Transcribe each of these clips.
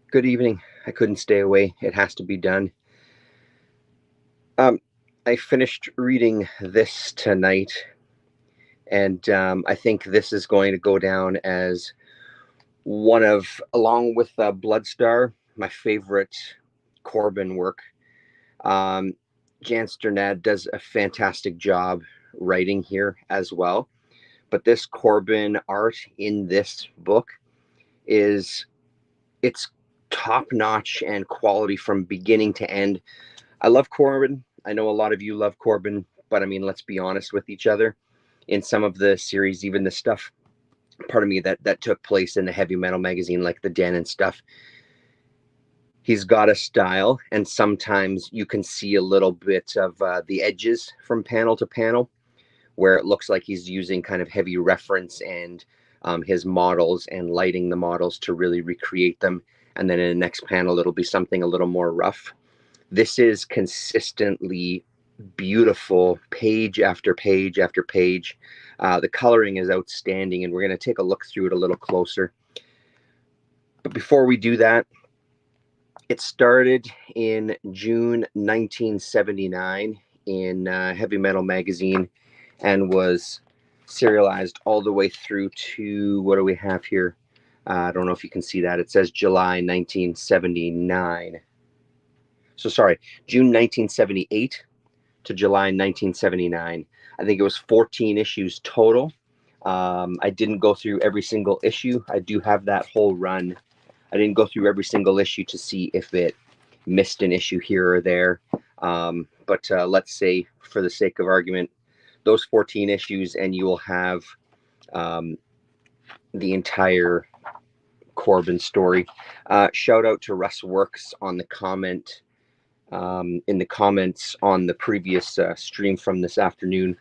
Good evening. I couldn't stay away. It has to be done. Um, I finished reading this tonight, and I think this is going to go down as one of, along with Bloodstar, my favorite Corbin work. Um, Jan Sternad does a fantastic job writing here as well. But this Corbin art in this book is it's top notch and quality from beginning to end. I love Corbin. I know a lot of you love Corbin, but I mean, let's be honest with each other. In some of the series, even the stuff, part of me that took place in the heavy metal magazine, like the Den and stuff, he's got a style, and sometimes you can see a little bit of the edges from panel to panel, where it looks like he's using kind of heavy reference and his models and lighting the models to really recreate them. And then in the next panel, it'll be something a little more rough. This is consistently beautiful, page after page after page. The coloring is outstanding, and we're going to take a look through it a little closer. But before we do that, it started in June 1979 in Heavy Metal Magazine and was serialized all the way through to, what do we have here? I don't know if you can see that. It says July 1979. So sorry, June 1978 to July 1979. I think it was 14 issues total. I didn't go through every single issue. I do have that whole run. I didn't go through every single issue to see if it missed an issue here or there. But let's say, for the sake of argument, those 14 issues, and you will have the entire Corbin story. Shout out to Russ Works on the comment in the comments on the previous stream from this afternoon.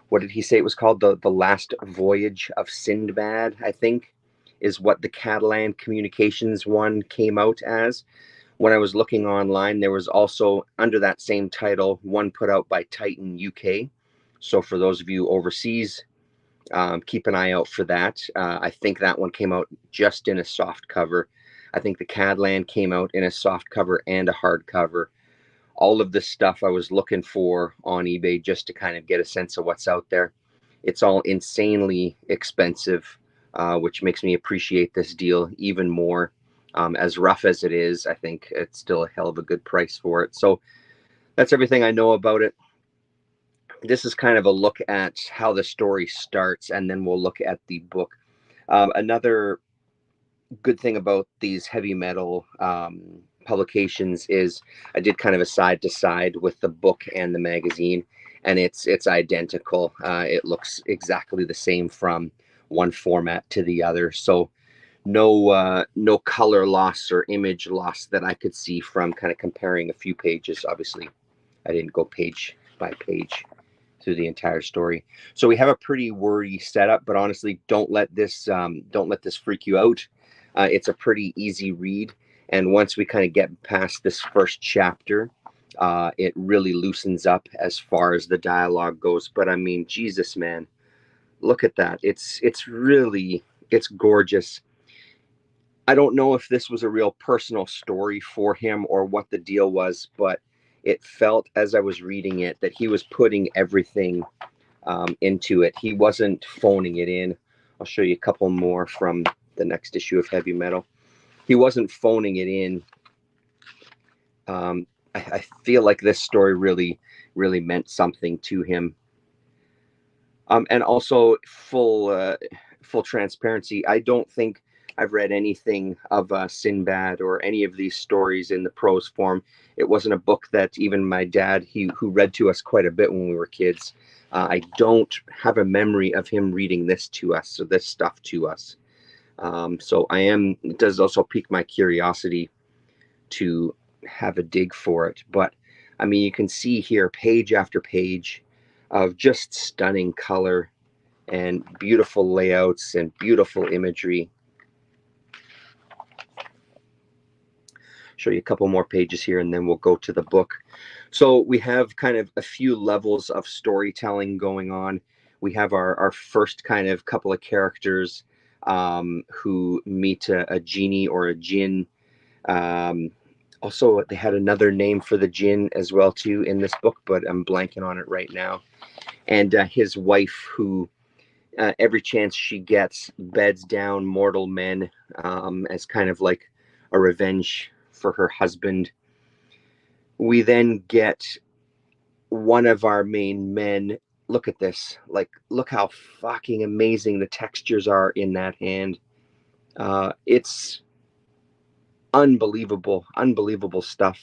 What did he say it was called? The Last Voyage of Sindbad, I think, is what the Catalan Communications one came out as. When I was looking online, there was also, under that same title, one put out by Titan UK. So for those of you overseas, keep an eye out for that. I think that one came out just in a soft cover. I think the Catalan came out in a soft cover and a hard cover. All of this stuff I was looking for on eBay just to kind of get a sense of what's out there. It's all insanely expensive, which makes me appreciate this deal even more. As rough as it is, I think it's still a hell of a good price for it. So that's everything I know about it. This is kind of a look at how the story starts, and then we'll look at the book. Another good thing about these heavy metal publications is I did kind of a side to side with the book and the magazine, and it's identical. It looks exactly the same from one format to the other. So no color loss or image loss that I could see from kind of comparing a few pages. Obviously, I didn't go page by page through the entire story. So we have a pretty wordy setup, but honestly, don't let this freak you out. It's a pretty easy read, and once we kind of get past this first chapter, it really loosens up as far as the dialogue goes. But I mean, Jesus, man, look at that! It's gorgeous. I don't know if this was a real personal story for him or what the deal was, but it felt as I was reading it that he was putting everything into it. He wasn't phoning it in. I'll show you a couple more from the next issue of Heavy Metal. He wasn't phoning it in. I feel like this story really meant something to him. And also, full transparency, I don't think I've read anything of Sinbad or any of these stories in the prose form. It wasn't a book that even my dad, who read to us quite a bit when we were kids, I don't have a memory of him reading this to us, or this stuff to us. So it does also pique my curiosity to have a dig for it. But I mean, you can see here page after page of just stunning color and beautiful layouts and beautiful imagery. Show you a couple more pages here, and then we'll go to the book. So we have kind of a few levels of storytelling going on. We have our first kind of couple of characters. who meet a genie or a jinn. Also, they had another name for the jinn as well too in this book, but I'm blanking on it right now. And his wife, who every chance she gets beds down mortal men as kind of like a revenge for her husband. We then get one of our main men. Look at this. Like, look how fucking amazing the textures are in that hand. It's unbelievable stuff.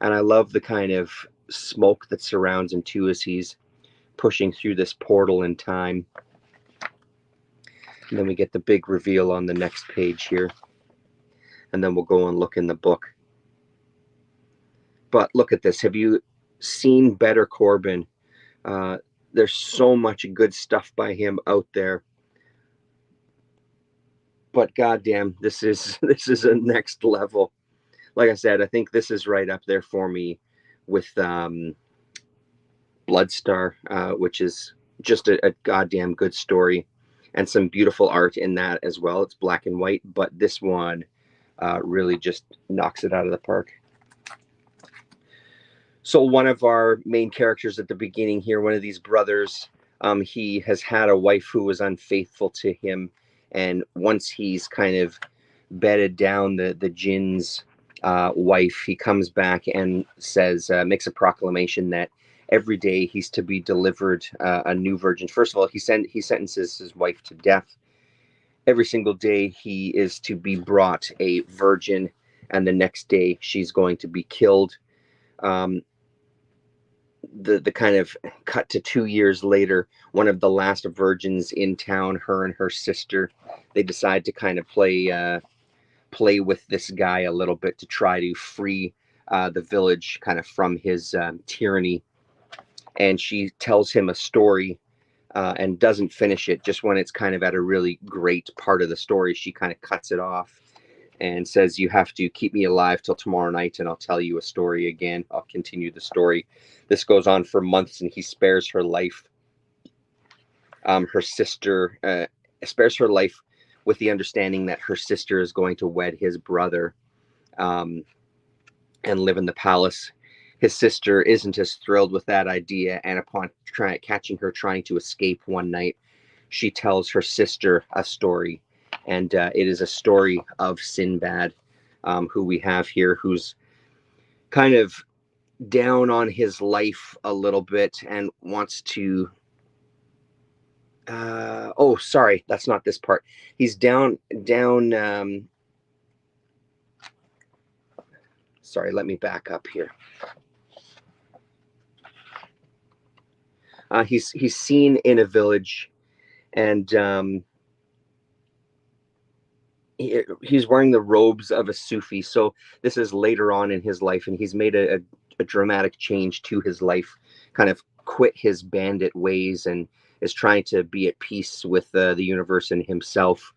And I love the kind of smoke that surrounds him too as he's pushing through this portal in time. And then we get the big reveal on the next page here. And then we'll go and look in the book. But look at this. Have you seen Better Corbin? There's so much good stuff by him out there. But goddamn, this is a next level. Like I said, I think this is right up there for me with Bloodstar, which is just a goddamn good story and some beautiful art in that as well. It's black and white, but this one really just knocks it out of the park. So one of our main characters at the beginning here, one of these brothers, he has had a wife who was unfaithful to him. And once he's kind of bedded down the jinn's wife, he comes back and says, makes a proclamation that every day he's to be delivered a new virgin. First of all, he sentences his wife to death. Every single day he is to be brought a virgin, and the next day she's going to be killed. The kind of cut to 2 years later, one of the last virgins in town, her and her sister, they decide to kind of play with this guy a little bit to try to free the village kind of from his tyranny. And she tells him a story and doesn't finish it. Just when it's kind of at a really great part of the story, she kind of cuts it off and says, you have to keep me alive till tomorrow night and I'll tell you a story again. I'll continue the story. This goes on for months and he spares her life. Her sister spares her life with the understanding that her sister is going to wed his brother and live in the palace. His sister isn't as thrilled with that idea, and upon catching her trying to escape one night, she tells her sister a story. And it is a story of Sinbad, who we have here, who's kind of down on his life a little bit and wants to... oh, sorry, that's not this part. He's down... sorry, let me back up here. He's seen in a village, and he's wearing the robes of a Sufi. So this is later on in his life, and he's made a dramatic change to his life, kind of quit his bandit ways and is trying to be at peace with the universe and himself.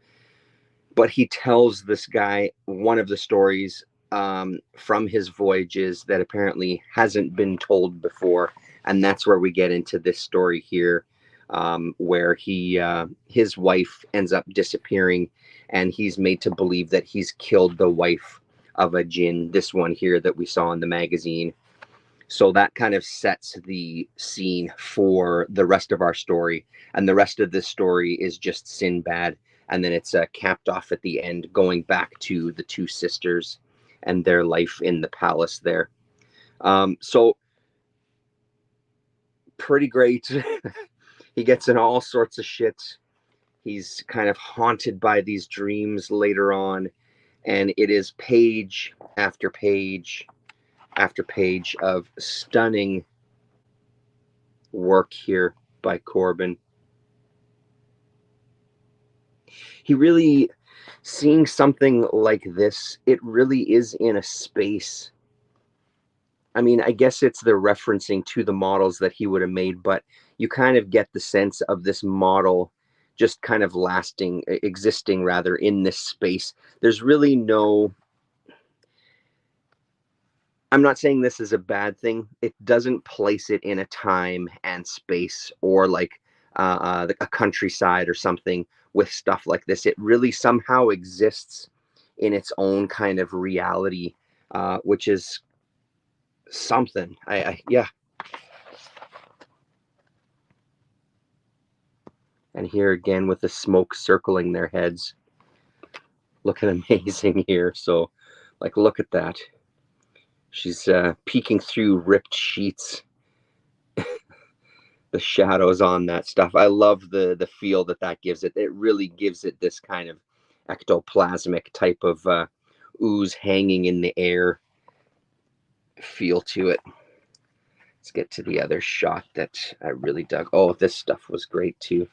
But he tells this guy one of the stories from his voyages that apparently hasn't been told before. And that's where we get into this story here, where his wife ends up disappearing, and he's made to believe that he's killed the wife of a jinn, this one here that we saw in the magazine. So that kind of sets the scene for the rest of our story. And the rest of this story is just Sinbad. And then it's capped off at the end, going back to the two sisters and their life in the palace there. So pretty great. He gets in all sorts of shit. He's kind of haunted by these dreams later on. And it is page after page after page of stunning work here by Corbin. He really, seeing something like this, it really is in a space. I mean, I guess it's the referencing to the models that he would have made, but you kind of get the sense of this model just kind of existing rather in this space. There's really no... I'm not saying this is a bad thing. It doesn't place it in a time and space or like a countryside or something with stuff like this. It really somehow exists in its own kind of reality, which is something. Yeah. And here again with the smoke circling their heads, looking amazing here. So, like, look at that. She's peeking through ripped sheets. The shadows on that stuff. I love the feel that gives it. It really gives it this kind of ectoplasmic type of ooze hanging in the air feel to it. Let's get to the other shot that I really dug. Oh, this stuff was great too.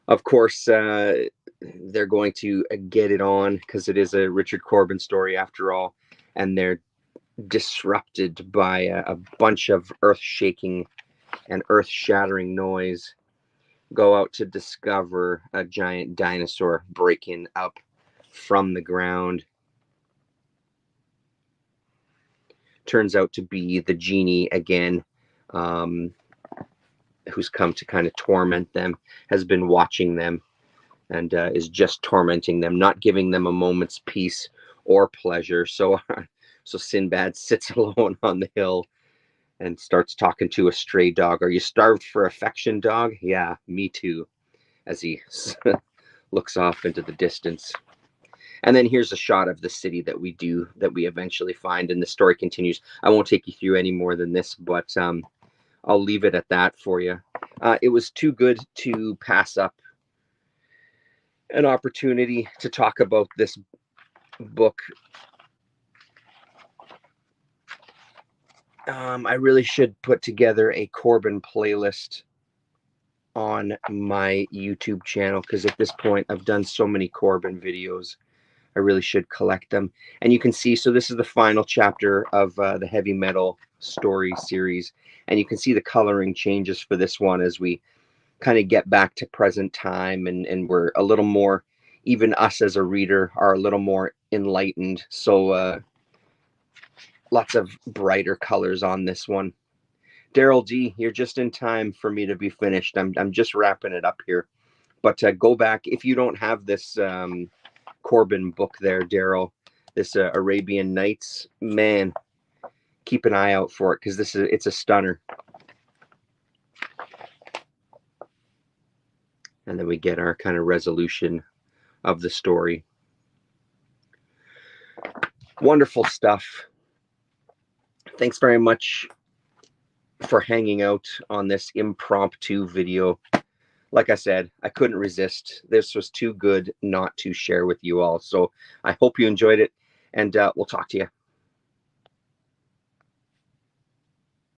Of course, they're going to get it on because it is a Richard Corbin story after all, and they're disrupted by a bunch of earth-shaking and earth-shattering noise. Go out to discover a giant dinosaur breaking up from the ground. Turns out to be the genie again, who's come to kind of torment them, has been watching them, and is just tormenting them, not giving them a moment's peace or pleasure. So Sinbad sits alone on the hill and starts talking to a stray dog. "Are you starved for affection, dog?" "Yeah, me too," as he looks off into the distance. And then here's a shot of the city that we eventually find, and the story continues. I won't take you through any more than this, but I'll leave it at that for you. It was too good to pass up an opportunity to talk about this book. I really should put together a Corbin playlist on my YouTube channel, because at this point I've done so many Corbin videos. I really should collect them. And you can see, so this is the final chapter of the heavy metal story series, and you can see the coloring changes for this one as we kind of get back to present time, and we're a little more, even us as a reader are a little more enlightened. So lots of brighter colors on this one. Daryl D, you're just in time for me to be finished. I'm just wrapping it up here. But go back, if you don't have this Corbin book there, Daryl, this Arabian Nights, man, keep an eye out for it, because it's a stunner. And then we get our kind of resolution of the story. Wonderful stuff. Thanks very much for hanging out on this impromptu video. Like I said, I couldn't resist. This was too good not to share with you all. So I hope you enjoyed it, and we'll talk to you